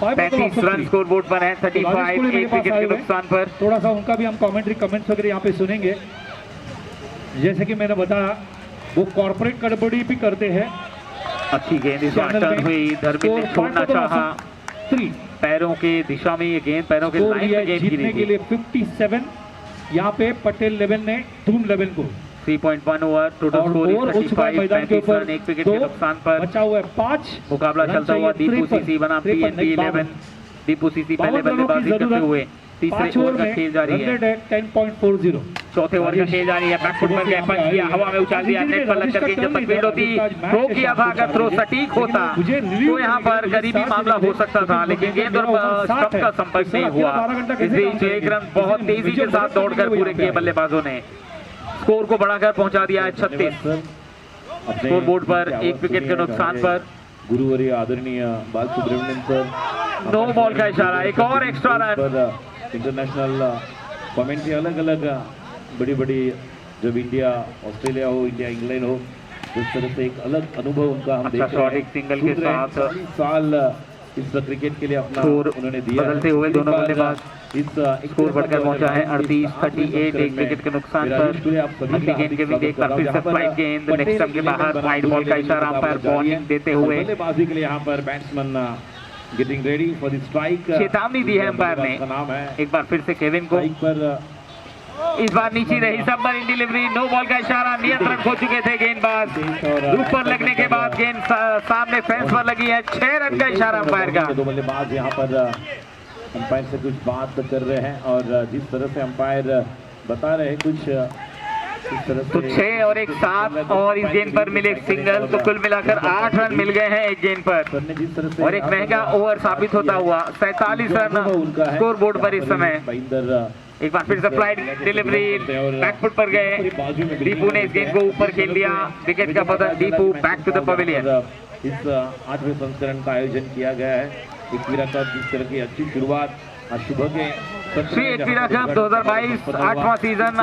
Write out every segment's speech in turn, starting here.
35 run score board पर है। 35 एक विकेट के नुकसान पर। थोड़ा सा उनका भी हम कमेंट्री कमेंट्स वगैरह यहाँ पे सुनेंगे। जैसे कि मैंने बताया वो कॉर्पोरेट गड़बड़ी भी करते हैं। अच्छी गेंद इस बार टर्न हुई, धर्मेंद्र ने छोड़ना चाहा, 3 पैरों के दिशा में ये गेंद, पैरों के लाइन में गेंद गिरी जीतने के लिए 57 यहाँ पे पटेल लेवल ने धूम लेवल को 3.1 ओवर, टोटल स्कोर 35, 35 रन एक विकेट के नुकसान पर। बचा हुआ है 5 मुकाबला चलता हुआ दीपू सीसी बना PNP 11। दीपू सीसी पहले बल्लेबाजी करते हुए तीसरे ओवर का खेल जारी है। 10.40 चौथे ओवर का खेल जारी है। बैकफुट पर गए, पंच किया, हवा में उछाल दिया, नेट पर लगकर गेंद जब तक फील्ड होती, थ्रो किया था। अगर थ्रो सटीक होता तो यहाँ पर करीबी मामला हो सकता था, लेकिन गेंद और स्टंप का संपर्क नहीं हुआ। इस बीच एक रन बहुत तेजी के साथ दौड़कर पूरे किए बल्लेबाजों ने, स्कोर को बढ़ाकर पहुंचा दिया है 36। स्कोर बोर्ड पर एक विकेट के नुकसान पर। गुरुवर्य आदरणीय बाल सुब्रमण्यम सर नो बॉल का इशारा, एक और एक्स्ट्रा रन। इंटरनेशनल कमेंट्री अलग अलग बड़ी बड़ी, जब इंडिया ऑस्ट्रेलिया हो, इंडिया इंग्लैंड हो, जिस तरह से एक अलग अनुभव उनका हम देख रहे हैं। सिंगल के साथ साल इस क्रिकेट के लिए अपना उन्होंने दिया, बदलते हुए दोनों बल्लेबाज। इस स्कोर बढ़कर पहुंचा है 38 एक विकेट के नुकसान पर। अगली गेंद के भी एक बार फिर से फ्लाइट गेंद नेक्स्ट स्टंप के बाहर, वाइड बॉल का इशारा अंपायर बॉलिंग देते हुए। बल्लेबाजी के लिए यहाँ पर batsman getting ready for the strike, चेतावनी दी है अंपायर ने। एक बार फिर से केविन को, इस बार नीचे रही सबमर इन डिलीवरी, नो बॉल का इशारा, नियंत्रण खो चुके थे गेंदबाज। ऊपर लगने के बाद गेंद सामने फेंस पर लगी है, 6 रन का इशारा अंपायर का। दो बल्लेबाज यहाँ पर अंपायर से कुछ बात कर रहे हैं और जिस तरह से अंपायर बता रहे हैं कुछ तो 6 और एक 7 और इस गेंद पर मिले सिंगल, तो कुल मिलाकर 8 रन मिल गए हैं एक गेंद पर और एक महंगा ओवर साबित होता हुआ। 47 रन स्कोर बोर्ड पर इस समय। एक बार फिर से फ्लाइट डिलीवरी, बैकफुट पर गए, दीपू ने इस गेंद को ऊपर खेल दिया, विकेट का पतन। Deepu back to the pavilion. इस 8वें संस्करण का आयोजन किया गया है। एकवीरा कप जिस तरह की अच्छी शुरुआत शुभ के श्री एकवीरा कप 2022 8वां सीजन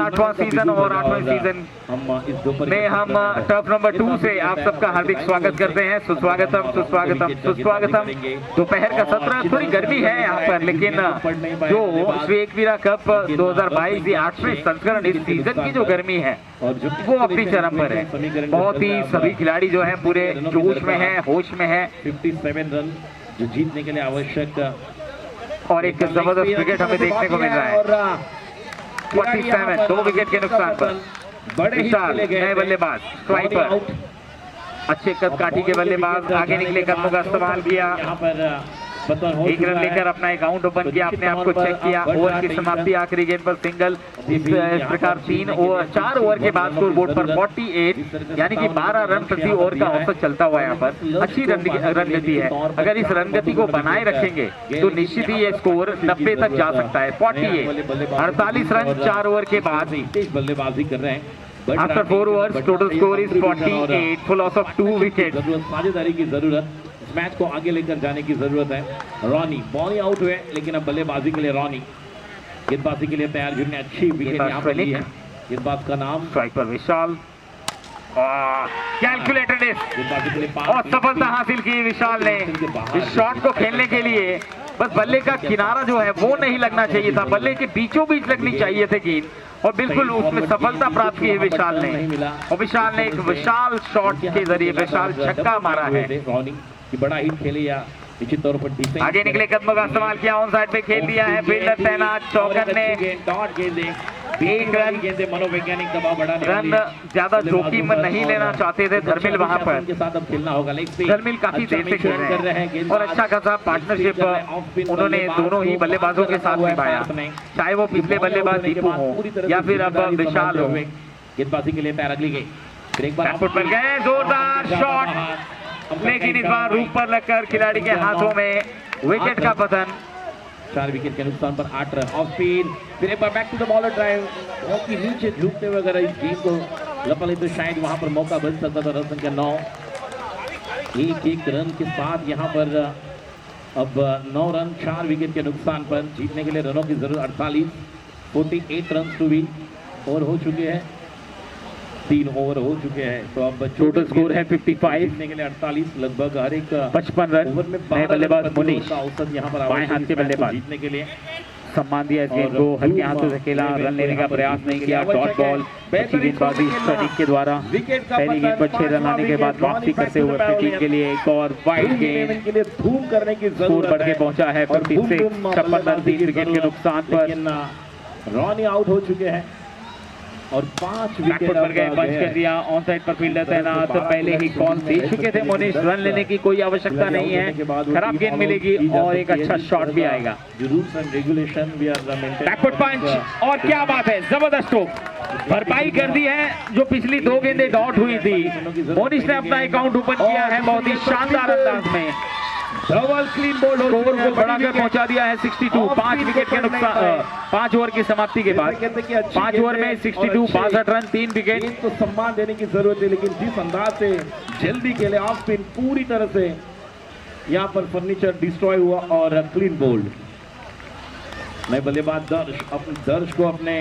और 8वें सीजन में हम टर्फ नंबर 2 से आप सबका हार्दिक स्वागत करते हैं। सुस्वागतम सुस्वागतम सुस्वागतम। दोपहर का सत्र, थोड़ी गर्मी है यहाँ पर, लेकिन जो श्री एकवीरा कप 2022 ये 8वें संस्करण इस सीजन की जो गर्मी है वो अपनी चरम पर है। बहुत ही सभी खिलाड़ी जो है पूरे जोश में है, होश में है। 57 रन जो जीतने के लिए आवश्यक और एक जबरदस्त विकेट हमें देखने को मिल रहा है। 47 2 विकेट के नुकसान पर। विशाल नए बल्लेबाज स्ट्राइक पर, अच्छे कद काठी के बल्लेबाज, आगे निकले कदमों का इस्तेमाल किया, एक रन लेकर अपना अकाउंट ओपन किया, अपने आप को चेक किया। ओवर की समाप्ति आखिरी गेंद पर सिंगल। इस प्रकार 4 ओवर के बाद स्कोर बोर्ड पर 48 यानी कि 12 रन प्रति ओवर का औसत चलता हुआ यहाँ पर। अच्छी रन गति है, अगर इस रन गति को बनाए रखेंगे तो निश्चित ही ये स्कोर 90 तक जा सकता है। 48 रन 4 ओवर के बाद बल्लेबाजी कर रहे हैं। After 4 overs total score is 48 full loss of 2 wicket. साझेदारी की जरूरत, इस मैच को आगे लेकर जाने की जरूरत है। रॉनी बॉल आउट हुए, लेकिन अब बल्लेबाजी के लिए रॉनी गेंदबाजी के लिए तैयार, जिन्होंने अच्छी विकेट यहाँ पर ली है। गेंदबाज का नाम स्ट्राइक पर विशाल, कैलकुलेटेड गेंदबाजी के लिए और सफलता हासिल की विशाल ने। इस शॉट को खेलने के लिए बस बल्ले का किनारा जो है वो नहीं लगना चाहिए था, बल्ले के बीचों बीच लगनी चाहिए थे गेंद, और बिल्कुल उसमें सफलता प्राप्त की है विशाल ने। और विशाल ने एक विशाल शॉट के जरिए विशाल छक्का मारा है। कि बड़ा हिट खेले या निश्चित तौर पर आगे निकले कदमों का इस्तेमाल किया, ऑन साइड पे खेल दिया है फील्डर तैनात। चौकर ने एक रन, मनोवैज्ञानिक दबाव बढ़ाने रन ज्यादा जोखिम नहीं लेना चाहते थे धर्मिल वहां पर। के साथ अब खेलना होगा, धर्मिल काफी देर से खेल रहे हैं और अच्छा खासा पार्टनरशिप उन्होंने दोनों ही बल्लेबाजों के साथ निभाया, चाहे वो पिछले बल्लेबाज दीपू हो या फिर अब विशाल हो। गेंदबाजी के लिए तैयार अगली गई, बैकफुट पर गए, जोरदार शॉट, लेकिन इस बार रूप पर लगकर खिलाड़ी के हाथों में विकेट का पतन। 4 विकेट के नुकसान पर 8 रन ऑफ स्पिन। फिर एक बार back to the bowler drive, बहुत ही नीचे झुकते हुए अगर इस गेंद को लपा ले तो शायद वहां पर मौका बन सकता था। रन संख्या 9, एक रन के साथ यहाँ पर अब 9 रन 4 विकेट के नुकसान पर। जीतने के लिए रनों की जरूरत 48 रन टू विन और हो चुके हैं। 3 ओवर हो चुके हैं, तो अब टोटल स्कोर है 55, जीतने के लिए 48 लगभग हर एक 55 रन। ओवर में नए बल्लेबाज मोनिश का औसत यहाँ पर बाएं हाथ के बल्लेबाज जीतने के लिए। सम्मान दिया इस गेंद को, हल्के हाथों से खेला, रन लेने का प्रयास नहीं किया। डॉट बॉल, अच्छी गेंदबाजी सटीक के द्वारा। पहली गेंद पर 6 रन आने के बाद वापसी करते हुए अपनी टीम के लिए एक और वाइड गेंद। के लिए धूम करने की स्कोर जरूरत बढ़ के पहुंचा है 56, 56 रन 3 विकेट के नुकसान पर। रॉनी आउट हो चुके हैं और 5 विकेट बैकफुट पर गए, पंच कर दिया। ऑन साइड पर फील्डर तैनात, पहले ही कॉल दे चुके थे मोनिश। रन लेने की कोई आवश्यकता नहीं है, खराब गेंद मिलेगी और एक अच्छा शॉट भी आएगा। Rules and regulation we are back foot punch, और क्या बात है, जबरदस्त स्ट्रोक, भरपाई कर दी है जो पिछली 2 गेंदें डॉट हुई थी। मोनिश ने अपना अकाउंट ओपन किया है बहुत ही शानदार अंदाज में। डबल क्लीन बोल्ड स्कोर को बढ़ाकर पहुंचा दिया है 62, 5 विकेट के नुकसान, 5 ओवर की समाप्ति के बाद 5 ओवर में 62, 62 रन 3 विकेट। तो सम्मान देने की जरूरत है, लेकिन जिस अंदाज से जल्दी खेले ऑफ स्पिन, पूरी तरह से यहाँ पर फर्नीचर डिस्ट्रॉय हुआ और क्लीन बोल्ड। नए बल्लेबाज दर्श अपने दर्श को अपने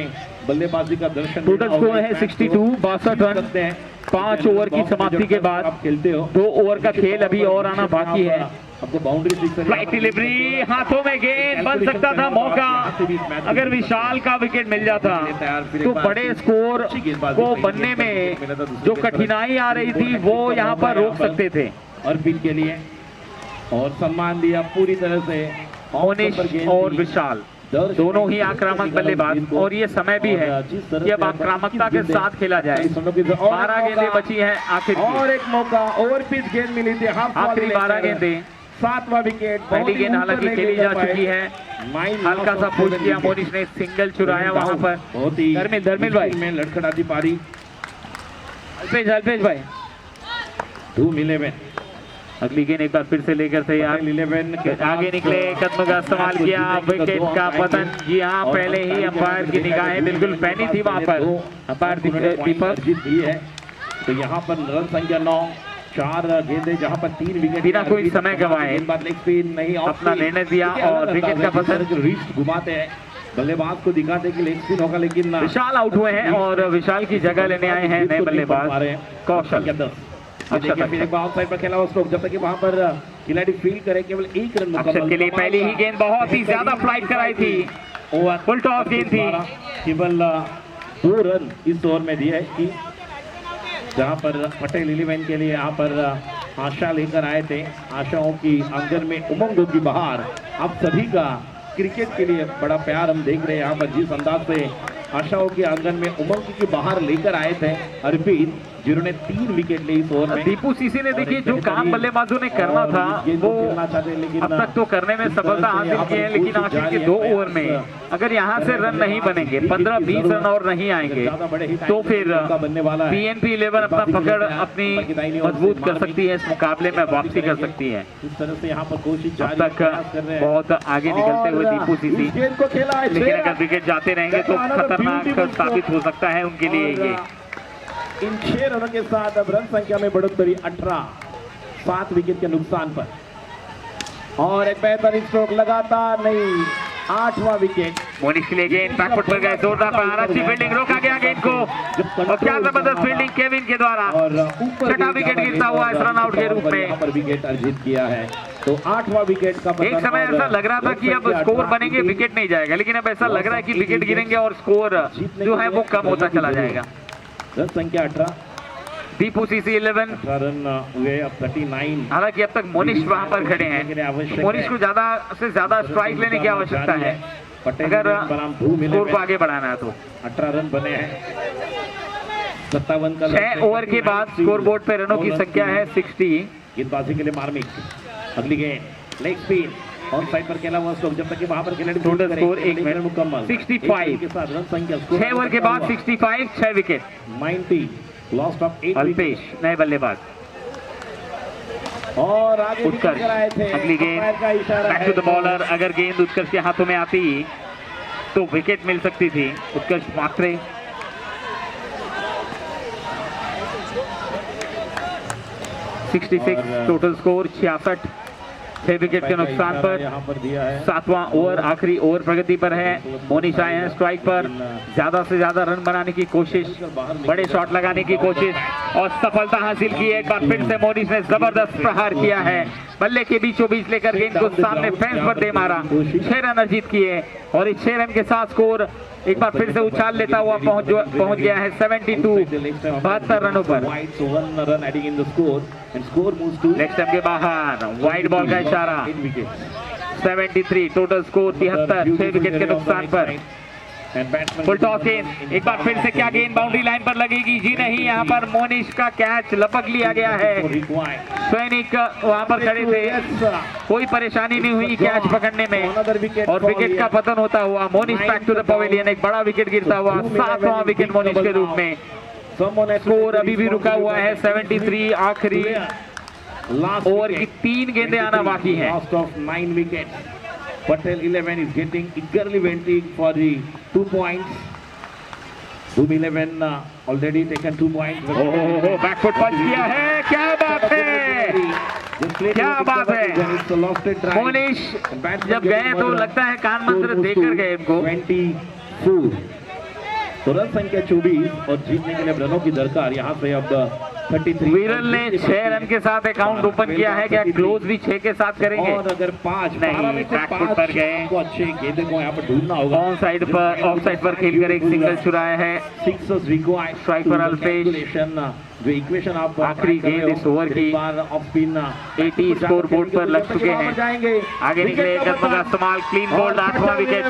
बल्लेबाजी का दर्शन। टोटल स्कोर है 62, 62 रन 5 ओवर की समाप्ति के बाद। आप खेलते हो 2 ओवर का खेल अभी और आना बाकी है। आपको बाउंड्री फ्लाइट डिलीवरी, हाथों में गेंद, बन सकता था मौका। अगर विशाल का विकेट मिल जाता तो बड़े स्कोर को बनने में जो कठिनाई आ रही थी वो यहाँ पर रोक सकते थे। और पिच के लिए और सम्मान दिया पूरी तरह से मोनिश और विशाल, दोनों ही आक्रामक बल्लेबाज, और ये समय भी है कि अब आक्रामकता के साथ खेला जाए। 12 गेंदें बची हैं आखिर की। और एक मौका, ओवर पिच गेंद मिली थी, आखिरी 12 गेंदें। 7वां विकेट। पहली गेंद हालांकि खेली जा चुकी है, हल्का सा पुश किया मोनिश ने, सिंगल चुराया वहां पर। बहुत ही धर्मिल भाई में लड़खड़ाती पारी। अल्पेश भाई 2-11 अगली गेंद एक बार फिर से लेकर तैयार। 11 आगे निकले, कदम का इस्तेमाल किया, विकेट का पतन। जी हाँ, पहले ही अंपायर की निगाहें बिल्कुल पैनी थी वहां पर। अंपायर दीपक जीत दी है, तो यहाँ पर रन संख्या 9, 4 गेंदें जहाँ पर 3 विकेट बिना कोई समय गंवाए लेग स्पिन नहीं, अपना निर्णय दिया और विकेट का पतन। रिस्ट घुमाते हैं, बल्लेबाज को दिखाते कि लेग स्पिन होगा, लेकिन विशाल आउट हुए हैं और विशाल की जगह लेने आए हैं नए बल्लेबाज कौशल। अक्षर पर खेला वो स्ट्रोक, जब तक कि वहां पर खिलाड़ी फील्ड करे केवल 1 रन अक्षर के लिए पहली ही गेंद बहुत ही ज्यादा फ्लाइट कराई थी, फुल टॉस गेंद थी। केवल 2 रन इस ओवर में दिए कि जहां पर पटेल 11 के लिए यहाँ पर आशा लेकर आए थे। आशाओं की आंगन में उमंगों की बहार। आप सभी का क्रिकेट के लिए बड़ा प्यार हम देख रहे हैं यहाँ पर, जिस अंदाज से आशाओं के आंगन में उमंग की बहार लेकर आए थे अर्पित, जिन्होंने 3 विकेट ली इस ओवर में। दीपू सीसी ने देखिए जो काम बल्लेबाजों ने करना था वो अब तक तो करने में सफलता हासिल की है, लेकिन आखिर के 2 ओवर में अगर यहाँ से रन नहीं बनेंगे, 15-20 रन और नहीं आएंगे, तो फिर PNP 11 अपना पकड़ अपनी मजबूत कर सकती है, इस मुकाबले में वापसी कर सकती है। इस तरह से यहाँ पर कोशिश अब तक बहुत आगे निकलते हुए दीपू सीसी, लेकिन अगर विकेट जाते रहेंगे तो खतरनाक साबित हो सकता है उनके लिए ये। इन 6 रनों के साथ अब रन संख्या में बढ़ोतरी 18, 7 विकेट के नुकसान पर। और एक बेहतरीन स्ट्रोक लगातार नहीं, 8वां विकेट। मोनिश के लिए गेंद बैकफुट पर गए, जोरदार प्रहार, अच्छी फील्डिंग, रोका गया गेंद को और क्या जबरदस्त फील्डिंग केविन के द्वारा। और ऊपर 6वां विकेट गिरता हुआ इस रन आउट के रूप में। यहाँ पर विकेट अर्जित किया है, तो 8वां विकेट का एक समय ऐसा लग रहा था कि अब स्कोर बनेंगे, विकेट नहीं जाएगा, लेकिन अब ऐसा लग रहा है कि विकेट गिरेंगे और स्कोर जो है वो कम होता चला जाएगा। रन संख्या 18, दीपू सीसी 11 रन हुए अब 39। हालांकि अब तक मोनिश वहां पर खड़े हैं, मोनिश को ज्यादा से ज्यादा स्ट्राइक लेने की आवश्यकता है अगर स्कोर को आगे बढ़ाना है तो। 18 रन बने हैं, 57 का 6 ओवर के बाद स्कोर बोर्ड पे रनों की संख्या है 60। गेंदबाजी के लिए मार्मिक, अगली गेंद लेग स्पिन, ऑन साइड पर खेला हुआ स्ट्रोक, जब तक कि वहां पर खिलाड़ी टोटल स्कोर 1 मिनट मुकम्मल 65 के साथ रन संख्या 6 ओवर के बाद 65, 6 विकेट। 90, लॉस्ट ऑफ 8 अल्पेश नए बल्लेबाज और आगे उत्कर्ष, आए थे। अगली गेंद बैक टू द बॉलर, अगर गेंद उत्कर्ष के हाथों में आती तो विकेट मिल सकती थी। उत्कर्ष मात्रे 66, टोटल स्कोर 66। 6 विकेट के नुकसान पर यहाँ पर दिया है। 7वां ओवर आखिरी ओवर प्रगति पर है। मोनिश आए हैं स्ट्राइक पर, ज्यादा से ज्यादा रन बनाने की कोशिश, बड़े शॉट लगाने की कोशिश और सफलता हासिल की है। एक बार फिर से मोनिश ने जबरदस्त प्रहार किया है, बल्ले के बीचों बीच लेकर गेंद को सामने फेंस पर दे मारा। 6 रन अर्जित किए और इस 6 रन के साथ स्कोर एक बार फिर से उछाल लेता हुआ पहुंच गया है 72 72 रनों पर। लेग स्टंप के बाहर वाइड बॉल का इशारा। 73 टोटल स्कोर 73, 6 विकेट के नुकसान पर। फुल टॉस गेंद, एक बार फिर से क्या गेंद बाउंड्री लाइन पर लगेगी? जी नहीं, यहाँ पर मोनिश का कैच लपक लिया गया है। सैनिक वहाँ पर खड़े थे, कोई परेशानी नहीं हुई कैच पकड़ने में और विकेट का पतन होता हुआ Monish back to the pavilion. एक बड़ा विकेट गिरता हुआ 7वां विकेट मोनिश के रूप में। स्कोर अभी भी रुका हुआ है 73। आखिरी ओवर की 3 गेंदें आना बाकी है। Patel 11 is getting eagerly waiting for the 2 points. Doom 11 already taken 2 points. Back foot punch किया है, क्या बात है, क्या बात है। मोनिश जब गए तो लगता है कान मंत्र देकर गए इनको। 24 तो रन संख्या 24 और जीतने के लिए रनों की दरकार यहाँ से अब 33। विरल ने 6 रन के साथ अकाउंट ओपन किया है, क्या क्लोज भी 6 के साथ करेंगे? और अगर 5 नहीं, बैकफुट पर गए, अच्छे गेंदे को यहाँ पर ढूंढना होगा। ऑन साइड पर, ऑफ साइड पर खेलकर एक सिंगल चुराया है। 6 रिक्वायर्ड स्ट्राइक पर अल्पेश। जो इक्वेशन आप आखिरी गेंद इस ओवर की 80 स्कोर बोर्ड पर लग चुके हैं। आगे निकले कदम का इस्तेमाल, क्लीन बोल्ड 8वां विकेट,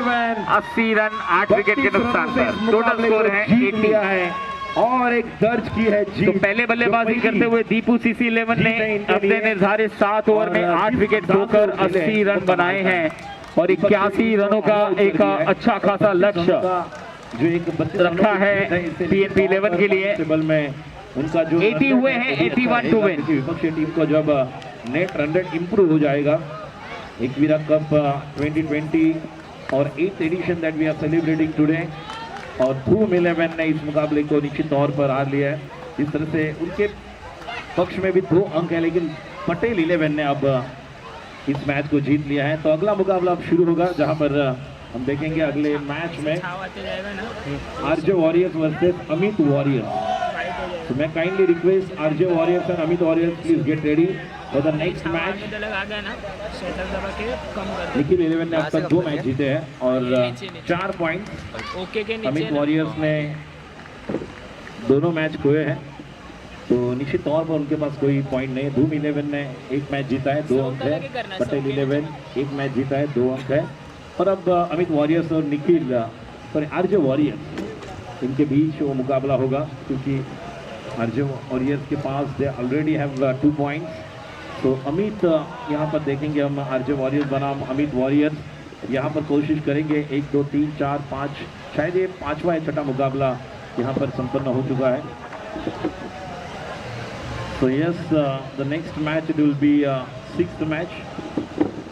80 रन 8 विकेट के नुकसान पर। टोटल स्कोर है 80 है और एक दर्ज की है जीत। तो पहले बल्लेबाजी करते हुए दीपू सीसी 11 ने अपने निर्धारित 7 ओवर में 8 विकेट खोकर 80 रन बनाए हैं और 81 रनों का एक अच्छा खासा लक्ष्य जो एक रखा है पीएनपी 11 के लिए। में उनका जो 80 हुए हैं, 81 टू विन। विपक्षी टीम को जब नेट रन रेट इंप्रूव हो जाएगा, एकवीरा कप 2020 और 8th edition that we are celebrating today, और धूम 11 ने इस मुकाबले को निश्चित तौर पर हार लिया है। इस तरह से उनके पक्ष में भी 2 अंक है, लेकिन पटेल 11 ने अब इस मैच को जीत लिया है। तो अगला मुकाबला अब शुरू होगा, जहां पर हम देखेंगे अगले मैच में RJ warriors versus Amit warriors. So may kindly request RJ Warriors and Amit Warriors, please get ready for the next match. Nikhil 11 ने अब तक 2 मैच जीते हैं और 4 पॉइंट। अमित वॉरियर्स ने दोनों मैच खोए हैं, तो निश्चित तौर पर उनके पास कोई पॉइंट नहीं है। धूम 11 ने 1 मैच जीता है, 2 अंक है। पटेल 11 1 मैच जीता है, 2 अंक है। और अब अमित वॉरियर्स और निखिल आरजे वॉरियर्स, इनके बीच वो मुकाबला होगा, क्योंकि आरजे वॉरियर्स के पास दे ऑलरेडी हैव 2 पॉइंट्स। तो अमित यहाँ पर देखेंगे हम, आरजे वॉरियर्स बनाम अमित वॉरियर्स यहाँ पर कोशिश करेंगे। 1 2 3 4 5, शायद ये 5वां या 6वां मुकाबला यहाँ पर संपन्न हो चुका है। तो yes, the next match it will be 6th match.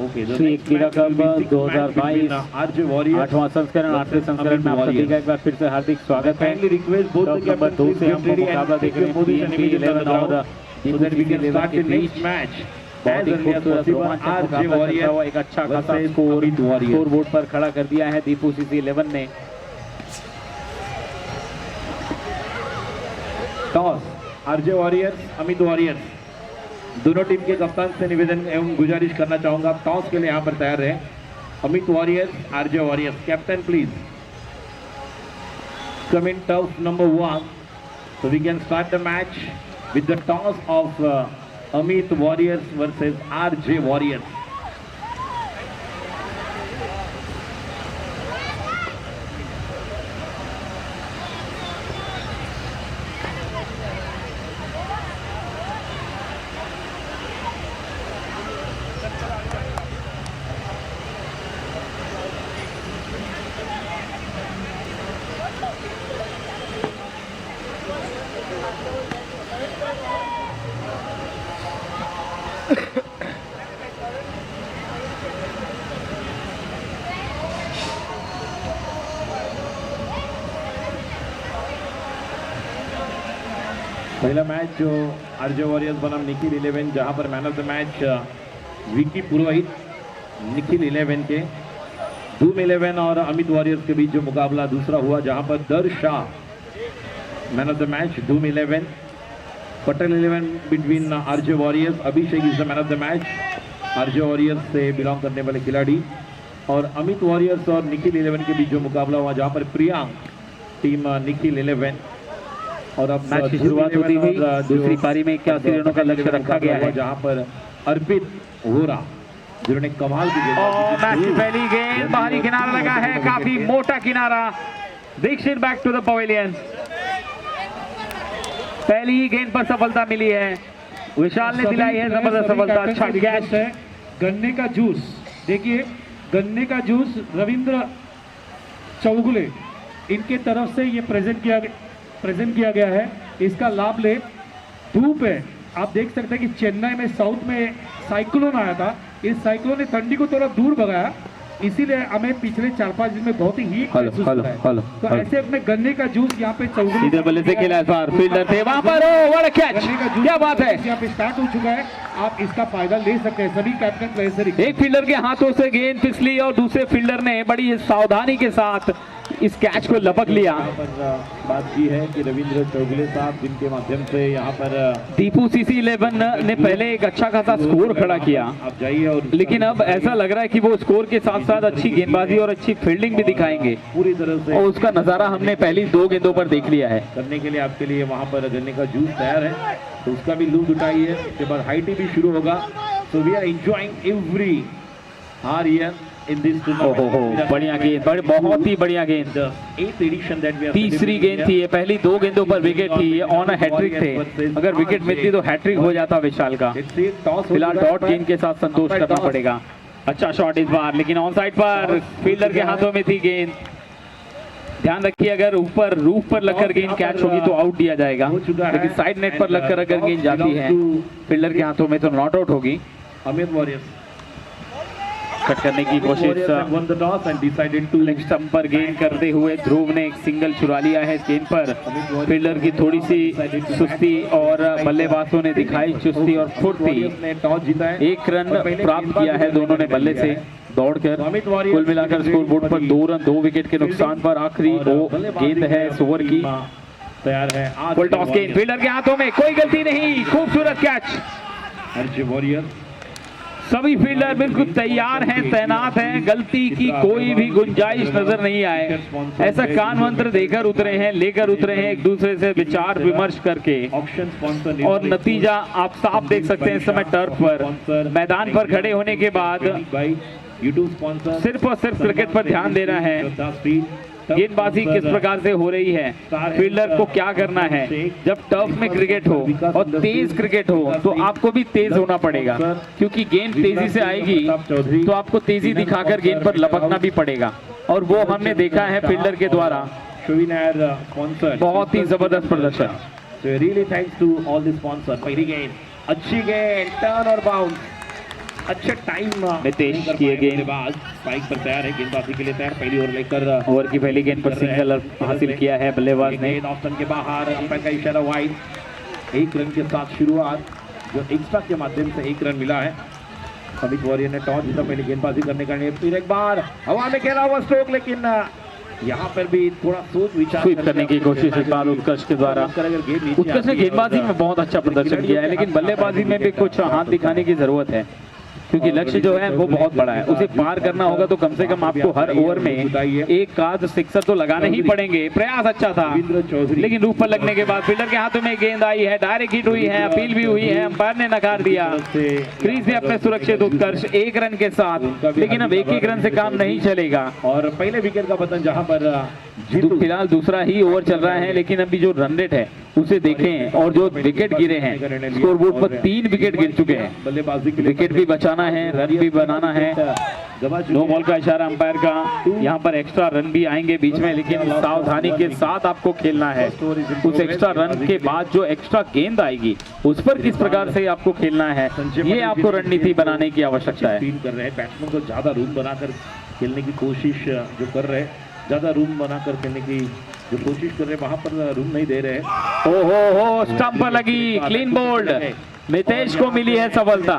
Okay, Shri Ekveera cup 2022 RJ Warriors 8वां संस्करण, 8वें संस्करण में आप सभी का एक बार फिर से हार्दिक स्वागत है। रिक्वेस्ट बोथ द नंबर 2 से हम मुकाबला देख रहे हैं पीएनपी 11 और so that we can start the next match बहुत ही खूबसूरत रोमांचक मुकाबला चलता हुआ एक अच्छा खासा स्कोर बोर्ड पर खड़ा कर दिया है दीपू सीसी 11 ने। Toss RJ warriors Amit warriors, दोनों टीम के कप्तान से निवेदन एवं गुजारिश करना चाहूंगा, टॉस के लिए यहाँ पर तैयार रहे। Amit warriors RJ warriors, captain please come in toss number 1 so we can start the match with the toss of Amit Warriors versus RJ Warriors. पहला मैच जो आरजे वॉरियर्स बनाम निखिल 11, जहां पर man of the match Vicky Purohit, Nikhil 11 के, धूम 11 और अमित वॉरियर्स के बीच जो मुकाबला दूसरा हुआ, जहां पर दर्श Shah man of the match, धूम 11, Patel 11 between RJ warriors, Abhishek is the man of the match, RJ warriors से बिलोंग करने वाले खिलाड़ी, और अमित वॉरियर्स और निखिल 11 के बीच जो मुकाबला हुआ, जहां पर प्रियांक टीम निखिल 11, और अब मैच की शुरुआत होती हुई दूसरी पारी में 81 रनों का लक्ष्य रखा गया है, जहां पर अर्पित वोरा जिन्होंने कमाल की और मैच की पहली गेंद बाहरी किनारा लगा है, काफी मोटा किनारा। Dikshit back to the pavilion. पहली ही गेंद पर सफलता मिली है, विशाल ने दिलाई है जबरदस्त सफलता। अच्छा कैच है। गन्ने का जूस, देखिए गन्ने का जूस रविंद्र चौगुले इनके तरफ से ये प्रेजेंट किया गया है, इसका लाभ ले। धूप है, आप देख सकते हैं कि चेन्नई में साउथ में साइक्लोन आया था, इस साइक्लोन ने ठंडी को थोड़ा दूर भगाया, इसीलिए हमें पिछले 4-5 दिन में बहुत ही हीट महसूस हो रहा है। तो ऐसे अपने गन्ने का जूस यहाँ पे चौगुले इधर बल्ले से खेला, इस बार फील्डर थे वहां पर, बड़ा कैच, क्या बात है। यहाँ पे स्टार्ट हो चुका है, आप इसका फायदा ले सकते हैं सभी कैप्टन प्लेयर। एक फील्डर के हाथों से गेंद फिसली और दूसरे फील्डर ने बड़ी सावधानी के साथ इस कैच को लपक लिया। यहाँ पर बात की है कि रविंद्र चौगुले साहब जिनके माध्यम से यहाँ पर दीपू सीसी 11 ने पहले एक अच्छा खासा स्कोर खड़ा किया, आप जाइए, और लेकिन अब ऐसा लग रहा है कि वो स्कोर के साथ साथ अच्छी गेंदबाजी और अच्छी फील्डिंग भी दिखाएंगे, पूरी तरह से और उसका नजारा हमने पहली 2 गेंदों पर देख लिया है। करने के लिए आपके लिए वहाँ पर गन्ने का जूस तैयार है, तो उसका भी लुत्फ उठाइए। उसके बाद हाईटी भी शुरू होगा, so we are enjoying every हार ईयर इन दिस टूर्नामेंट। बढ़िया गेंद, बहुत ही बढ़िया गेंद। तीसरी गेंद थी ये, पहली 2 गेंदों पर विकेट थी, ये ऑन हैट्रिक थे, अगर विकेट मिलती तो हैट्रिक हो जाता विशाल का। फिलहाल डॉट गेंद के साथ संतोष करना पड़ेगा। अच्छा शॉट इस बार, लेकिन ऑन साइड पर फील्डर के हाथों में थी गेंद। ध्यान रखिए, अगर ऊपर रूफ पर लगकर गेंद कैच होगी तो आउट दिया जाएगा, लेकिन साइड नेट पर लगकर अगर गेंद जाती है फील्डर के हाथों में तो नॉट आउट होगी। अमित वॉरियर्स कट करने की कोशिश, लेग स्टंप पर गेंद करते हुए ध्रुव ने एक सिंगल चुरा लिया है इस गेंद पर। फील्डर की थोड़ी सी सुस्ती और बल्लेबाजों ने दिखाई चुस्ती और फुर्ती। एक रन प्राप्त किया है दोनों ने बल्ले से दौड़कर। कुल मिलाकर स्कोर बोर्ड पर 2 रन 2 विकेट के नुकसान पर आखिरी गेंद है इस ओवर की। तैयार है फुल टॉस गेंद फील्डर के हाथों में, कोई गलती नहीं, खूबसूरत कैच। आरजे वॉरियर्स सभी फील्डर बिल्कुल तैयार हैं, तैनात हैं, गलती की कोई भी गुंजाइश नजर नहीं आए। ऐसा कान मंत्र देकर उतरे हैं, लेकर उतरे हैं, एक दूसरे से विचार विमर्श करके, ऑप्शन स्पॉन्सर और नतीजा आप साफ देख सकते हैं इस समय टर्फ पर। मैदान पर खड़े होने के बाद यूट्यूब स्पॉन्सर सिर्फ और सिर्फ क्रिकेट पर ध्यान देना है। गेंदबाजी किस प्रकार से हो रही है, फील्डर को क्या करना है। जब टर्फ में क्रिकेट हो और तेज क्रिकेट हो तो आपको भी तेज होना पड़ेगा, क्योंकि गेंद तेजी से आएगी तो आपको तेजी दिखाकर गेंद पर लपकना भी पड़ेगा, और वो हमने देखा है फील्डर के द्वारा। बहुत ही जबरदस्त प्रदर्शन। Really thanks to all the sponsor. पहली गेंद अच्छी गेंद, टर्न और बाउंस, अच्छा टाइम नितेश की गेंद स्पाइक पर तैयार है, गेंदबाजी के लिए तैयार। पहली ओवर लेकर ओवर की पहली गेंद पर सिंगल हासिल किया है बल्लेबाज ने। ऑप्शन के बाहर, अंपायर का इशारा वाइड। 1 रन के साथ शुरुआत, जो एक्स्ट्रा के माध्यम से 1 रन मिला है। अमित वॉरियर ने टॉस जीता, पहले गेंदबाजी करने का निर्णय। फिर एक बार हवा में खेला हुआ स्ट्रोक, लेकिन यहाँ पर भी थोड़ा सोच विचार स्वीप करने की कोशिश इस बार उत्कर्ष के द्वारा। उत्कर्ष ने गेंदबाजी में बहुत अच्छा प्रदर्शन किया है, लेकिन बल्लेबाजी में भी कुछ हाथ दिखाने की जरूरत है, क्योंकि लक्ष्य जो है वो बहुत बड़ा है, उसे पार करना होगा तो कम से कम आपको हर ओवर में एक आध सिक्सर तो लगाने ही पड़ेंगे। प्रयास अच्छा था, लेकिन रूप पर लगने के बाद फील्डर के हाथों में गेंद आई है, डायरेक्ट हिट हुई है, अपील भी हुई है, अंपायर ने नकार दिया। क्रीज में अपने सुरक्षित उत्कर्ष 1 रन के साथ, लेकिन अब 1-1 रन से काम नहीं चलेगा। और पहले विकेट का पतन जहां पर फिलहाल दूसरा ही ओवर चल रहा है, लेकिन अभी जो रन रेट है उसे देखें, और जो विकेट गिरे हैं स्कोरबोर्ड पर 3 विकेट गिर चुके हैं। बल्लेबाजी के विकेट भी बचाना है, रन भी बनाना है। नो बॉल का इशारा अंपायर का, यहाँ पर एक्स्ट्रा रन भी आएंगे बीच में, लेकिन सावधानी के साथ आपको खेलना है। उस एक्स्ट्रा रन के बाद जो एक्स्ट्रा गेंद आएगी उस पर किस प्रकार से आपको खेलना है, ये आपको रणनीति बनाने की आवश्यकता है। कर रहे हैं बैट्समैन को ज्यादा रूम बनाकर खेलने की कोशिश जो कर रहे हैं, ज्यादा रूम बनाकर खेलने की जो कोशिश कर रहे हैं, वहां पर रूम नहीं दे रहे हैं। ओहो, स्टंप पर लगी, क्लीन बोल्ड, नितेश को मिली है सफलता।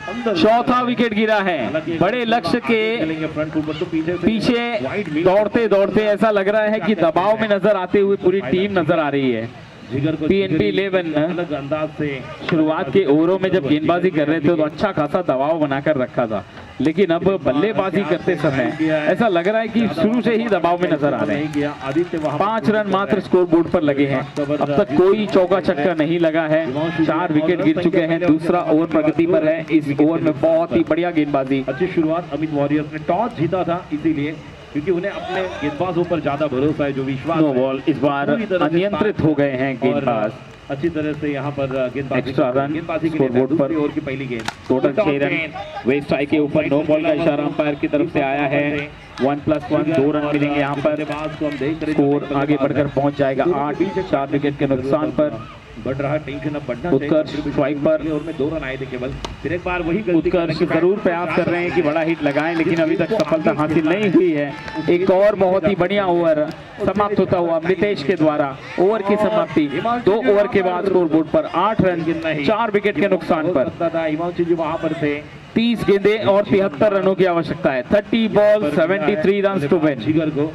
अंदर चौथा विकेट गिरा है। बड़े लक्ष्य के खेलेंगे फ्रंट फुट पर, तो पीछे दौड़ते दौड़ते ऐसा लग रहा है कि दबाव में नजर आते हुए पूरी टीम नजर आ रही है। जिगर को PNP 11 अलग अंदाज से शुरुआत के ओवरों में जब गेंदबाजी कर रहे थे तो अच्छा खासा दबाव बनाकर रखा था, लेकिन अब बल्लेबाजी करते समय ऐसा लग रहा है कि शुरू से ही दबाव में नजर आ रहे हैं। किया आदित्य वहां 5 रन मात्र स्कोर बोर्ड पर लगे हैं। अब तक कोई चौका छक्का नहीं लगा है। 4 विकेट गिर चुके हैं। दूसरा ओवर प्रगति पर है। इस ओवर में बहुत ही बढ़िया गेंदबाजी। अच्छी शुरुआत अमित वॉरियर्स ने टॉस जीता था, इसीलिए क्योंकि उन्हें अपने गेंदबाजों पर ज्यादा भरोसा है, जो विश्वास नो बॉल इस बार अनियंत्रित हो गए हैं गेंदबाज। अच्छी तरह से यहाँ पर गेंदबाजी एक्स्ट्रा रन गेंदबाजी के स्कोर लिए बोर्ड पर ओवर की पहली गेंद टोटल 6 रन। वेस्ट आई के ऊपर नो बॉल का इशारा अंपायर की तरफ से आया है। 1+1 2 रन मिलेंगे यहाँ पर। को हम देख रहे स्कोर आगे बढ़कर पहुंच जाएगा 8। 4 विकेट के नुकसान पर बढ़ रहा टेंशन, अब बढ़ना उत्कर्ष स्ट्राइक पर। और में 2 रन आए थे केवल। फिर एक बार वही गलती उत्कर्ष जरूर प्रयास कर रहे हैं कि बड़ा हिट लगाएं, लेकिन अभी तक सफलता हासिल नहीं हुई है। एक और बहुत ही बढ़िया ओवर समाप्त होता हुआ अमृतेश के द्वारा। ओवर की समाप्ति 2 ओवर के बाद स्कोर बोर्ड पर 8 रन 4 विकेट के नुकसान पर। हिमांशु जी वहां पर थे। 30 गेंदें और 73 रनों की आवश्यकता है। 30 बॉल 73 रन टू विन। जिगर को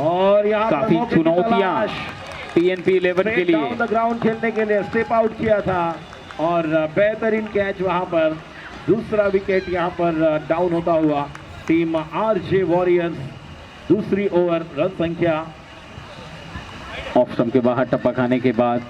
और यहाँ काफी चुनौतियां PNP 11 के लिए। डाउन द ग्राउंड खेलने के लिए स्टेप आउट किया था और बेहतरीन कैच वहां पर। दूसरा विकेट यहां पर डाउन होता हुआ टीम RJ वॉरियर्स। दूसरी ओवर रन संख्या ऑफ स्टंप के बाहर टप्पा खाने के बाद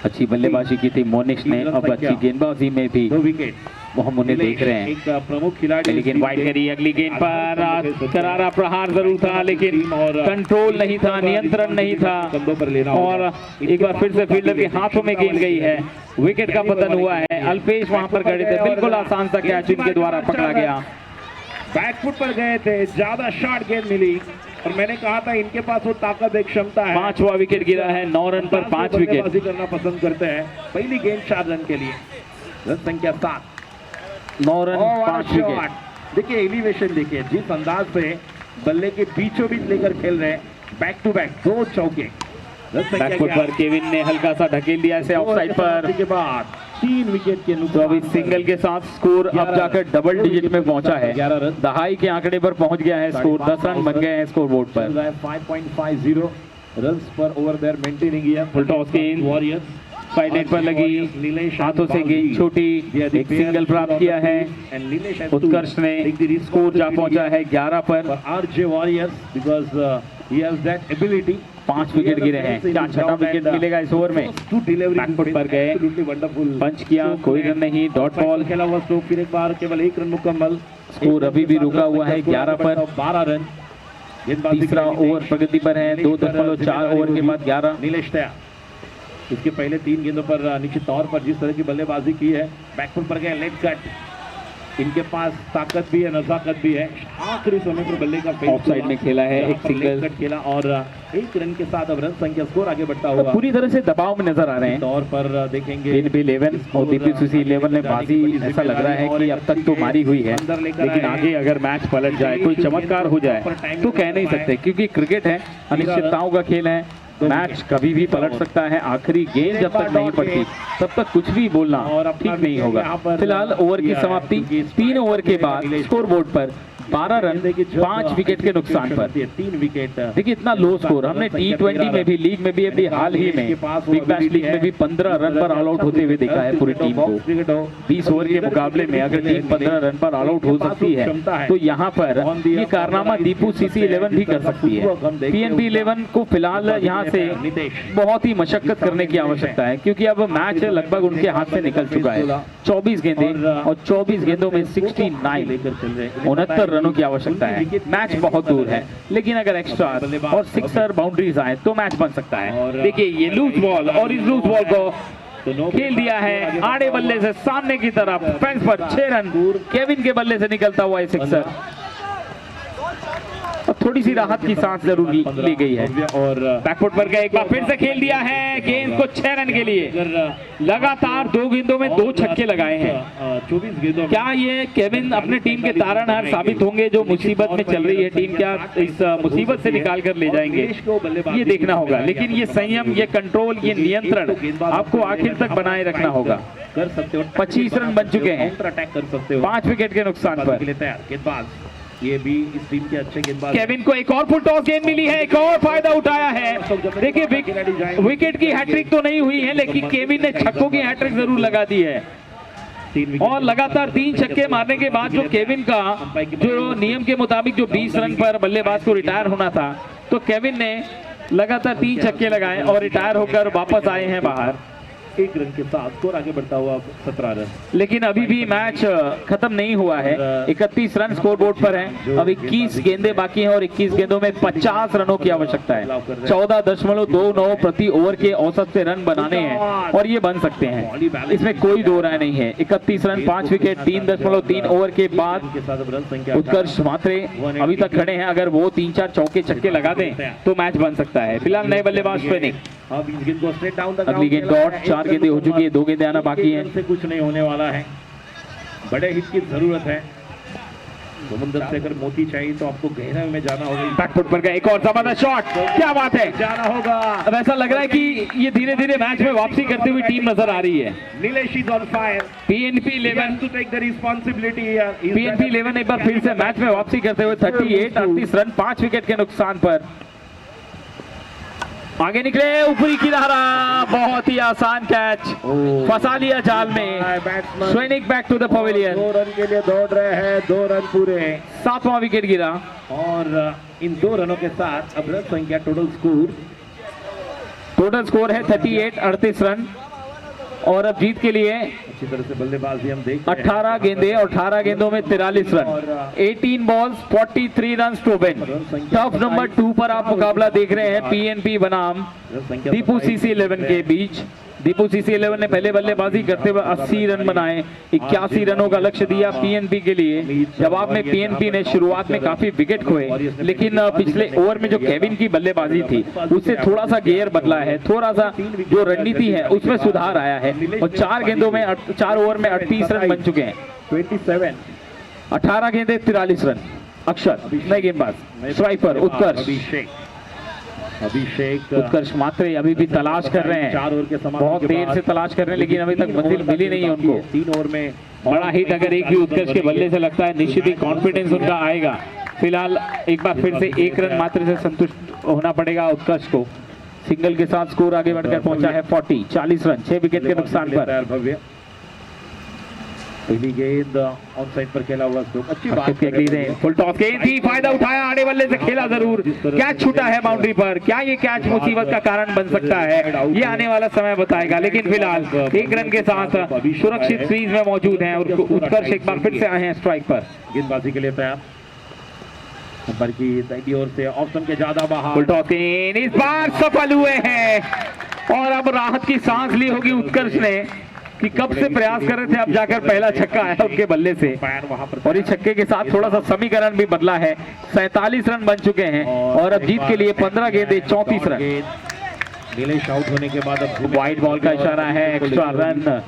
अच्छी बल्लेबाजी की थी मोनिश ने। अब अच्छी गेंदबाजी में भी 2 विकेट हम उन्हें देख रहे हैं। एक प्रमुख खिलाड़ी, लेकिन वाइड करी अगली गेंद पर करारा प्रहार जरूर था, लेकिन कंट्रोल नहीं था, नियंत्रण नहीं था कंधों पर लेना और एक बार फिर से फील्डर के हाथों में गेंद गई है। विकेट का पतन हुआ है। अल्पेश वहां पर खड़े थे, बिल्कुल आसान सा कैच इनके द्वारा पकड़ा गया। बैकफुट पर गए थे, ज्यादा शॉर्ट गेंद मिली और मैंने कहा था इनके पास वो ताकत, एक क्षमता है। 5वां विकेट गिरा है। 9 रन पर 5 विकेट। बल्लेबाजी करना पसंद करते हैं। पहली गेंद 4 रन के लिए। रन संख्या 7। 9 रन 5 विकेट। देखिए एलिवेशन देखिए, जिस अंदाज से बल्ले के बीचों बीच लेकर खेल रहे हैं। बैक टू बैक 2 चौके। बैकफुट पर केविन ने हल्का सा ढकेल दिया इसे ऑफसाइड पर। के बाद 3 विकेट के तो अभी सिंगल के साथ स्कोर अब जाकर डबल डिजिट में पहुंचा है। 11 रन। दहाई के आंकड़े पर पहुंच गया है स्कोर। 10 रन बन गए हैं स्कोर बोर्ड पर। 5.50 रन्स पर ओवर देयर मेंटेनिंग है। फुल टॉस गेंद वॉरियर्स साइड नेट पर लगी, हाथों से गेंद छोटी, एक सिंगल प्राप्त किया है। उत्कर्ष ने स्कोर जा पहुंचा है 11 पर। RJ warriors because he has that ability. 5 wicket गिरे हैं। क्या 6वां विकेट मिलेगा इस ओवर में? बैकफुट पर गए, पंच किया, कोई रन नहीं, डॉट बॉल खेला हुआ स्ट्रोक। फिर एक बार केवल 1 रन मुकम्मल। स्कोर अभी भी रुका हुआ है 11 पर। 12 रन। तीसरा ओवर प्रगति पर है। 2.4 ओवर के बाद 11। नीलेश टया इसके पहले 3 गेंदों पर निश्चित तौर पर जिस तरह की बल्लेबाजी की है। बैकफुट पर गए, लेग कट। इनके पास ताकत भी है, नजाकत भी है। आखिरी समय पर बल्ले का ऑफ साइड में खेला है, एक सिंगल खेला और 1 रन के साथ अब रन संख्या स्कोर आगे बढ़ता हुआ पूरी तरह से दबाव में नजर आ रहे हैं। तौर पर देखेंगे PNP 11 और DPCC 11 ने बाजी ऐसा लग रहा है कि अब तक तो मारी हुई है, लेकिन आगे अगर मैच पलट जाए, कोई चमत्कार हो जाए तो कह नहीं सकते, क्योंकि क्रिकेट है, अनिश्चितताओं का खेल है। मैच कभी भी पलट सकता है। आखिरी गेंद जब तक नहीं पड़ती तब तक कुछ भी बोलना ठीक नहीं होगा। फिलहाल ओवर की समाप्ति 3 ओवर के बाद स्कोर बोर्ड पर 12 रन 5 विकेट के नुकसान पर। 3 विकेट। देखिए इतना लो स्कोर हमने T20 में भी, लीग में भी, अभी हाल ही में बिग बैश लीग में भी 15 रन पर ऑल आउट होते हुए देखा है पूरी टीम को। 20 ओवर के मुकाबले में अगर टीम 15 रन पर ऑल आउट हो सकती है तो यहाँ पर ये कारनामा दीपू CC 11 भी कर सकती है। PNP 11 को फिलहाल यहाँ से बहुत ही मशक्कत करने की आवश्यकता है, क्योंकि अब मैच लगभग उनके हाथ से निकल चुका है। 24 गेंदें और 24 गेंदों में 69 रनों की आवश्यकता है। मैच बहुत दूर है, लेकिन अगर एक्स्ट्रा और सिक्सर बाउंड्रीज आए तो मैच बन सकता है। देखिए ये लूज बॉल और इस लूज बॉल को खेल दिया है आड़े बल्ले से सामने की तरफ, फेंस पर 6 रन। केविन के बल्ले से निकलता हुआ सिक्सर। थोड़ी सी राहत की सांस जरूर ली गई है। और बैकफुट पर गए, एक बार फिर से खेल दिया है गेंद को 6 रन के लिए। लगातार 2 गेंदों में 2 छक्के लगाए हैं। 24 गेंदों क्या ये केविन अपने टीम के तारणहार साबित होंगे? जो मुसीबत में चल रही है टीम, क्या इस मुसीबत से निकाल कर ले जाएंगे, ये देखना होगा। लेकिन ये संयम, ये कंट्रोल, ये नियंत्रण आपको आखिर तक बनाए रखना होगा। कर सकते हो, 25 रन बन चुके हैं, काउंटर अटैक कर सकते हो 5 विकेट के नुकसान पर। के लिए तैयार गेंदबाज, ये भी इस टीम के अच्छे गेंदबाज। केविन को एक और फुल टॉस गेंद मिली है, एक और फायदा उठाया है। देखिए विकेट की हैट्रिक तो नहीं हुई है, लेकिन केविन ने छक्कों की हैट्रिक जरूर लगा दी है। और लगातार 3 छक्के मारने के बाद जो केविन का जो नियम के मुताबिक जो 20 रन पर बल्लेबाज को रिटायर होना था, तो केविन ने लगातार 3 छक्के लगाए और रिटायर होकर वापस आए हैं बाहर। 1 रन के साथ स्कोर आगे बढ़ता हुआ 17 रन। लेकिन अभी भी मैच खत्म नहीं हुआ है। 31 रन स्कोर बोर्ड पर है। अब 21 गेंदें बाकी हैं और 21 गेंदों में 50 रनों की आवश्यकता है। 14.29 प्रति ओवर के औसत से रन बनाने हैं और ये बन सकते हैं, इसमें कोई दो राय नहीं है। 31 रन, 5 विकेट, 3.3 ओवर के बाद उत्कर्ष मात्रे अभी तक खड़े हैं। अगर वो 3-4 चौके छक्के लगा दें तो मैच बन सकता है। फिलहाल नए बल्लेबाज फेनिक्स, अगली गेंद डॉट, 4 गेंदें हो चुकी है, 2 गेंदें आना बाकी है। से कुछ नहीं होने वाला है, बड़े हिट की जरूरत है। समुंदर से अगर मोती चाहिए तो आपको गहराई में जाना होगा। बैकफुट पर गया, एक और जबरदस्त शॉट, क्या बात है, जाना होगा। अब ऐसा लग रहा है कि ये धीरे धीरे मैच में वापसी करती हुई टीम नजर आ रही है। Nilesh is on fire. PNP 11 to take the responsibility. PNP 11 एक बार फिर से मैच में वापसी करते हुए 38 रन, 5 विकेट के नुकसान पर आगे निकले, ऊपरी किनारा, बहुत ही आसान कैच, फंसा लिया जाल में। स्वेनिक back to the pavilion, 2 run के लिए दौड़ रहे हैं, 2 रन पूरे, 7वां विकेट गिरा। और इन 2 रनों के साथ अब रन संख्या टोटल स्कोर है 38 रन। और अब जीत के लिए अच्छी तरह से बल्लेबाजी हम देख 18 गेंदे और 18 गेंदों में 43 run, 18 balls 43 run to win. Tough number 2 पर आप मुकाबला देख रहे हैं PNP बनाम दीपू CC 11 के बीच। दीपू CC 11 ने पहले बल्लेबाजी करते हुए 80 रन बनाए, 81 रनों का लक्ष्य दिया PNP के लिए। जवाब में PNP ने शुरुआत में काफी विकेट खोए, लेकिन पिछले ओवर में जो केविन की बल्लेबाजी थी उससे थोड़ा सा गियर बदला है, थोड़ा सा जो रणनीति है उसमें सुधार आया है। और 4 गेंदों में 4 ओवर में 38 रन बन चुके हैं। 27, 18 गेंदे 43 रन। अक्षर नए गेंदबाज, स्ट्राइकर उत्कर्ष, अभिषेक उत्कर्ष मात्रे अभी भी तलाश कर रहे हैं, 4 ओवर के समाप्ति बहुत देर से तलाश कर रहे हैं, लेकिन अभी तक मंजिल मिली नहीं है उनको। 3 ओवर में बड़ा हिट अगर एक भी उत्कर्ष के बल्ले से लगता है, निश्चित ही कॉन्फिडेंस उनका आएगा। फिलहाल एक बार फिर से 1 रन मात्र से संतुष्ट होना पड़ेगा उत्कर्ष को। सिंगल के साथ स्कोर आगे बढ़कर पहुंचा है 40 रन, 6 विकेट के नुकसान पर। भव्य पहली गेंद ऑन साइड पर खेला हुआ स्ट्रोक, अच्छी बात है। फुल टॉस गेंद थी, फायदा उठाया, आड़े बल्ले से खेला जरूर, कैच छूटा है बाउंड्री पर। क्या ये कैच मुसीबत का कारण बन सकता है, ये आने वाला समय बताएगा। लेकिन फिलहाल 1 रन के साथ सुरक्षित क्रीज में मौजूद हैं और उत्कर्ष एक बार फिर से आए हैं स्ट्राइक पर। गेंदबाजी के लिए तैयार, नंबर की दाईं ओर से ऑप्शन के ज्यादा बाहर। फुल टॉस गेंद इस बार सफल हुए हैं और अब राहत की सांस ली होगी उत्कर्ष ने कि कब से प्रयास कर रहे थे, अब जाकर पहला छक्का आया उनके बल्ले से। और इस छक्के के साथ थोड़ा सा समीकरण भी बदला है, 47 रन बन चुके हैं और अब जीत के लिए 15 गेंदे 34 रन। नीलेश आउट होने के बाद अब वाइड बॉल का इशारा है, एक्स्ट्रा रन।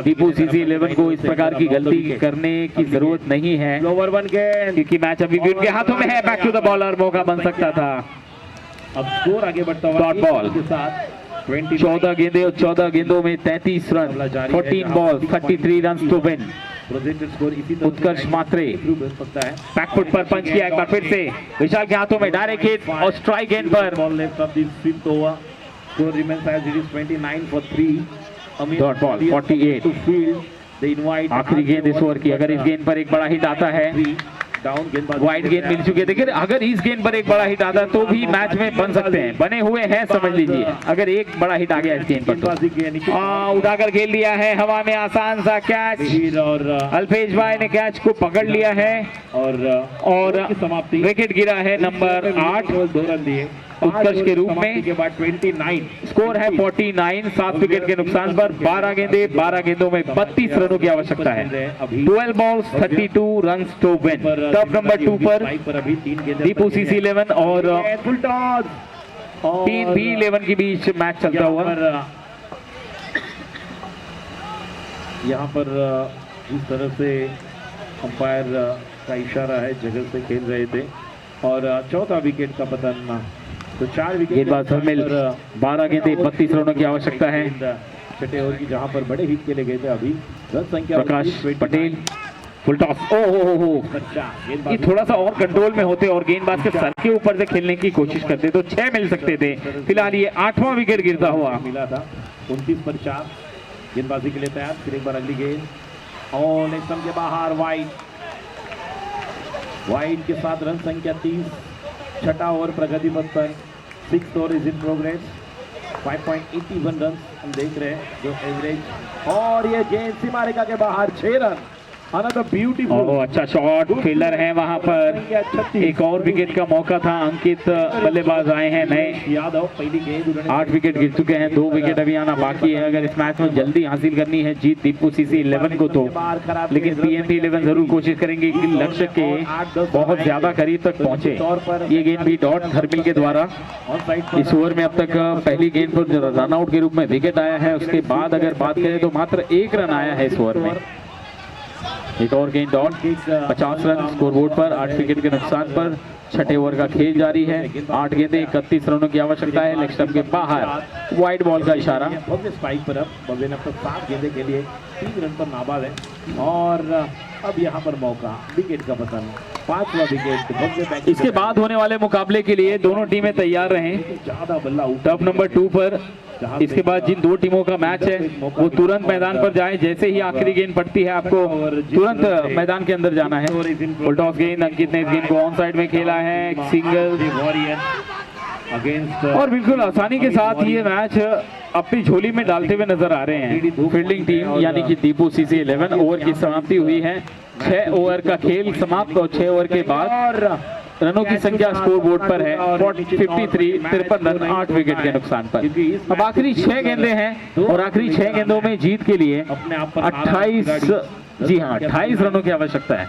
दीपू CC 11 को इस प्रकार की गलती करने की जरूरत नहीं है, ओवर 1 गेंद, क्योंकि मैच अभी भी उनके हाथों में है। बैक टू द बॉलर, मौका बन सकता था। अब स्कोर आगे बढ़ता हुआ डॉट बॉल के साथ 14 गेंदे और 14 गेंदों में 33 run, 14 ball 33 run to win. Projected score इसी तरह उत्कर्ष मात्रे हो सकता है। बैकफुट पर पंच किया एक बार फिर से, विशाल के हाथों में डायरेक्ट हिट और स्ट्राइक गेंद पर। Ball left off the 5th over, score remains as it is 29 for 3। Dot ball 48 to field the invite. आखिरी गेंद इस ओवर की, अगर इस गेंद पर एक बड़ा हिट आता है, डाउन गेंदबाज वाइड गेंद मिल चुकी है। देखिए अगर इस गेंद पर एक बड़ा हिट आता है तो भी मैच में बन सकते हैं, बने हुए हैं समझ लीजिए। अगर एक बड़ा हिट आ गया इस गेंद पर तो उठाकर खेल दिया है हवा में, आसान सा कैच और अल्पेश भाई ने कैच को पकड़ लिया है और समाप्ति। विकेट गिरा है नंबर 8। 2 रन दिए, उत्कर्ष के रूप में। के बाद 29 स्कोर है 49, 7 विकेट के नुकसान पर 12 गेंदे, 12 गेंदों में 32 रनों की आवश्यकता है। 12 balls 32 runs to win. Top number 2 पर अभी 3 गेंदें दीपू सीसी 11 और फुल टॉस टीम बी 11 के बीच मैच चलता हुआ। यहाँ पर जिस तरह से अंपायर का इशारा है, जगह से खेल रहे थे और चौथा विकेट का पतन। तो 4 विकेट गेंदबाज धर्मेल 12 गेंदे 32 रनों की आवश्यकता है। छठे ओवर की जहां पर बड़े हिट खेले गए थे। अभी रन संख्या प्रकाश पटेल फुल टॉस। ओ ये थोड़ा सा और कंट्रोल में होते और गेंदबाज के सर के ऊपर से खेलने की कोशिश करते तो 6 मिल सकते थे। फिलहाल ये 8वां विकेट गिरता हुआ मिला था। 29 पर 4 गेंदबाजी के लिए तैयार। फिर एक बार अगली गेंद और लेग स्टंप के बाहर वाइड के साथ रन संख्या 30। छठा ओवर प्रगति पथ पर। 6th over is in progress. 5.81 run हम देख रहे हैं जो एवरेज। और ये गेंद सीमा रेखा के बाहर 6 रन। Another beautiful. अच्छा शॉट, फील्डर है वहां पर। एक और विकेट का मौका था। अंकित बल्लेबाज आए हैं नए। यादव पहली गेंद 8 विकेट गिर चुके हैं, 2 विकेट अभी आना बाकी है। अगर इस मैच में जल्दी हासिल करनी है जीत दीपू सीसी 11 को तो, लेकिन पीएनपी 11 जरूर कोशिश करेंगे कि लक्ष्य के बहुत ज्यादा करीब तक पहुंचे। ये गेंद भी डॉट धर्मेल के द्वारा। इस ओवर में अब तक पहली गेंद पर रन आउट के रूप में विकेट आया है। उसके बाद अगर बात करें तो मात्र 1 रन आया है इस ओवर में। एक और गेंद डॉट 50 रन स्कोरबोर्ड पर। 8 विकेट के नुकसान पर छठे ओवर का खेल जारी है। 8 गेंदें 31 रनों की आवश्यकता है। लेग स्टंप के बाहर वाइड बॉल का इशारा। स्पाइक पर अब बब्बे ने अब तक 7 गेंदे के लिए 3 रन पर नाबाद है। और अब यहाँ पर मौका विकेट का पतन। 5वां विकेट। इसके बाद होने वाले मुकाबले के लिए दोनों टीमें तैयार रहें। ज्यादा बल्ला टॉप नंबर 2 पर इसके बाद जिन 2 टीमों का मैच है वो तुरंत मैदान पर जाएं। जैसे ही आखिरी गेंद पड़ती है आपको तुरंत मैदान के अंदर जाना है। फुल टॉस गेंद। अंकित ने इस गेंद को ऑन साइड में खेला है। सिंगल और बिल्कुल आसानी के साथ ये मैच अपनी झोली में डालते हुए नजर आ रहे हैं फील्डिंग टीम यानी कि दीपू सीसी 11। ओवर की समाप्ति हुई है। 6 ओवर का खेल समाप्त और 6 ओवर के बाद रनों की संख्या स्कोरबोर्ड पर है 53 रन 8 विकेट के नुकसान पर। अब आखिरी 6 गेंदें हैं और आखिरी 6 गेंदों में जीत के लिए 28 रनों की आवश्यकता है।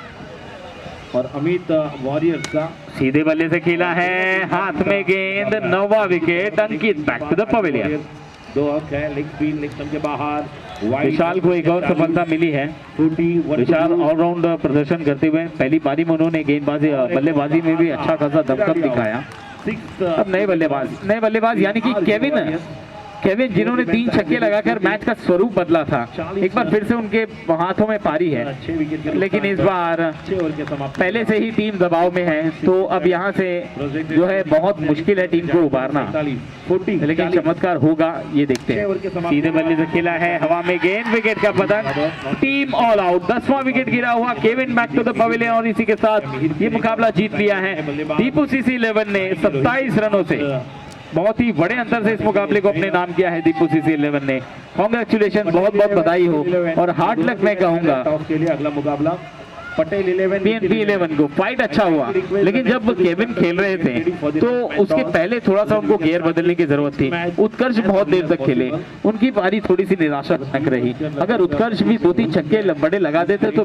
और अमित वॉरियर्स का सीधे बल्ले से खेला है, हाथ में गेंद। 9वां विकेट। Ankit back to the pavilion. 2 अंक है। लेग स्पिन लेग स्टंप के बाहर। विशाल को एक और सफलता मिली है। विशाल ऑलराउंड प्रदर्शन करते हुए पहली पारी में उन्होंने गेंदबाजी बल्लेबाजी में भी अच्छा खासा दमखम दिखाया। अब नए बल्लेबाज यानी कि केविन जिन्होंने 3 छक्के लगाकर मैच का स्वरूप बदला था। एक बार फिर से उनके हाथों में पारी है, लेकिन इस बार पहले से ही टीम दबाव में है तो अब यहाँ से जो है बहुत मुश्किल है टीम को उबारना, लेकिन चमत्कार होगा ये देखते हैं। सीधे बल्ले से खेला है, हवा में गेंद, विकेट का पतन। Team all out. 10वां विकेट गिरा हुआ। Kevin back to the pavilion और इसी के साथ ये मुकाबला जीत लिया है दीपू सीसी 11 ने 27 रनों से। बहुत ही बड़े अंतर से इस मुकाबले को अपने नाम किया है दीपू सीसी 11 ने। कांग्रेचुलेशन, बहुत बहुत बधाई हो और हार्ड लक मैं कहूंगा। टॉस के लिए अगला मुकाबला पटेल 11 पीएनपी 11 को। फाइट अच्छा हुआ, लेकिन जब केविन खेल रहे थे तो उसके पहले थोड़ा सा उनको गियर बदलने की जरूरत थी। उत्कर्ष बहुत देर तक खेले, उनकी पारी थोड़ी सी निराशाजनक रही। अगर उत्कर्ष भी 2-3 छक्के बड़े लगा देते तो